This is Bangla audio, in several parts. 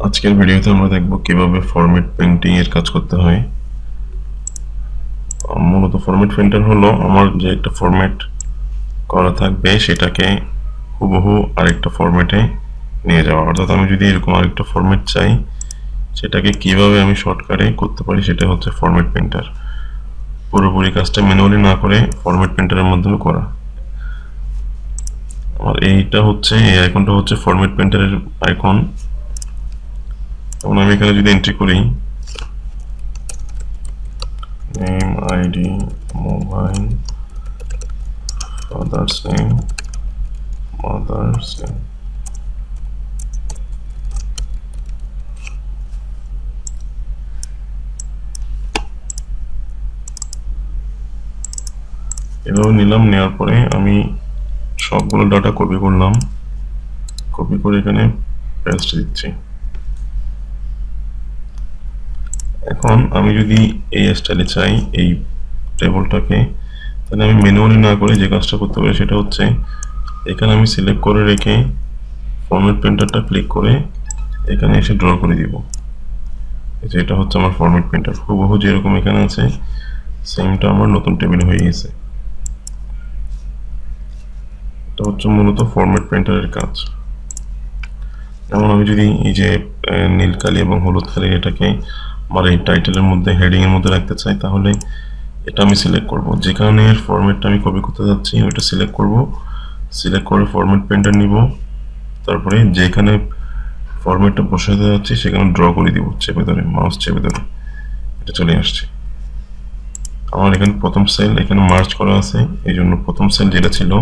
আজকের ভিডিওতে আমরা দেখব কিভাবে ফরম্যাট পেইন্টিং এর কাজ করতে হয়। মূলত ফরম্যাট পেইন্টার হলো আমার যে একটা ফরম্যাট করা থাকবে সেটাকে হুবহু আরেকটা ফরম্যাটে নিয়ে যাওয়া, অর্থাৎ আমি যদি এরকম আরেকটা ফরম্যাট চাই সেটাকে কিভাবে আমি শর্টকাটে করতে পারি সেটা হচ্ছে ফরম্যাট পেইন্টার। পুরোপুরি কাজটা ম্যানুয়ালি না করে ফরম্যাট পেইন্টারের মাধ্যমে করা। আর এইটা হচ্ছে এই আইকনটা হচ্ছে ফরম্যাট পেইন্টারের আইকন। যেমন আমি এখানে যদি এন্ট্রি করি name, ID, mobile, father's name, mother's name. এভাবে নিলাম, নেওয়ার পরে আমি সবগুলো ডাটা কপি করলাম, কপি করে এখানে পেস্ট দিচ্ছি। এখন আমি যদি এই স্টাইলে চাই এই টেবিলটাকে, তাহলে আমি ম্যানুয়ালি না করে যে কাজটা করতে পারি সেটা হচ্ছে এখানে আমি সিলেক্ট করে রেখে ফরম্যাট পেইন্টারটা ক্লিক করে এখানে এসে ড্র করে দিব। এটা হচ্ছে আমার ফরম্যাট পেইন্টার, হুবহু যেরকম এখানে আছে সেমটা আমার নতুন টেবিল হয়ে গেছে। এটা হচ্ছে মূলত ফরম্যাট পেইন্টারের কাজ। যেমন আমি যদি এই যে নীল কালি এবং হলুদ কালি এটাকে আমার এই টাইটেলের মধ্যে হেডিং এর মধ্যে রাখতে চাই, তাহলে এটা আমি সিলেক্ট করব। যেখানে ফরম্যাটটা আমি কপি করতে যাচ্ছি ওইটা সিলেক্ট করব, সিলেক্ট করে ফরম্যাট পেইন্টার নিব, তারপরে যেখানে ফরম্যাটটা বসাতে যাচ্ছি সেখানে ড্র করে দিব, চেপে ধরে মাউস চেপে ধরে এটা চলে আসছে। আমার এখানে প্রথম সেল এখানে মার্চ করা আছে, এই জন্য প্রথম সেল যেটা ছিল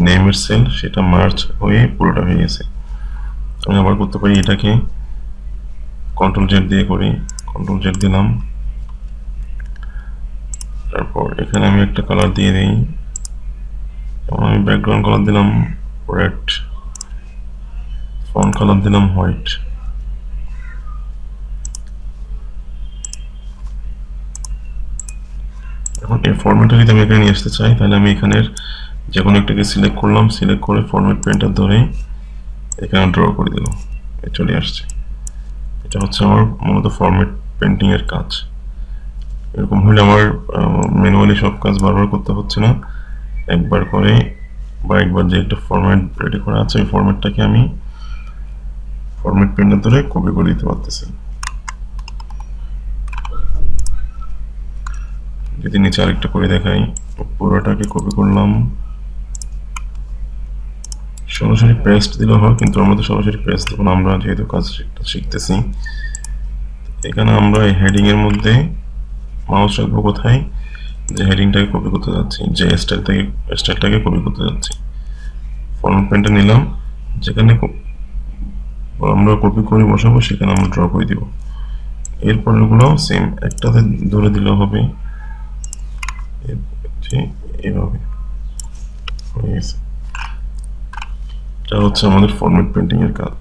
নেমের সেল সেটা মার্চ হয়ে পুরোটা হয়ে গেছে। আমি আবার করতে পারি এটাকে কন্ট্রোল জেড দিয়ে করি, কন্ট্রোল জেড দিলাম, তারপর এখানে আমি একটা কালার দিয়ে দিই। যেমন আমি ব্যাকগ্রাউন্ড কালার দিলাম রেড, ফন্ট কালার দিলাম হোয়াইট। এখন এই ফরম্যাটটা যদি আমি এখানে নিয়ে আসতে চাই তাহলে আমি এখানের যে কোনো একটাকে সিলেক্ট করলাম, সিলেক্ট করে ফরম্যাট পেইন্টার ধরে এখানে ড্র করে দিলাম, চলে আসছে। এটা হচ্ছে আমার মূলত ফরম্যাট পেইন্টিং এর কাজ। এরকম হলে আমার ম্যানুয়ালি সব কাজ বারবার করতে হচ্ছে না, একবার করে বা একবার যে একটা ফরম্যাট রেডি করা আছে ওই ফরম্যাটটাকে আমি ফরম্যাট পেইন্টার ধরে কপি করে দিতে পারতেছি। যদি নিচে আরেকটা করে দেখাই, পুরোটাকে কপি করলাম, সরাসরি পেস্ট দিলেও হয়, কিন্তু আমরা তো সরাসরি পেস্ট দেবো না, আমরা যেহেতু কাজ শিখতেছি। এখানে আমরা এই হেডিং এর মধ্যে মাউস রাখবো কোথায়, যে হেডিংটাকে কপি করতে যাচ্ছি, যে স্টাইলটাকে কপি করতে যাচ্ছি। ফরম্যাট পেইন্টার নিলাম, যেখানে আমরা কপি করে বসাবো সেখানে আমরা ড্র করে দিব। এরপরেরগুলো সেম, একটাতে ধরে দিলেও হবে, এইভাবে হয়ে গেছে। এটা হচ্ছে আমাদের ফরম্যাট পেইন্টিং এর কাজ।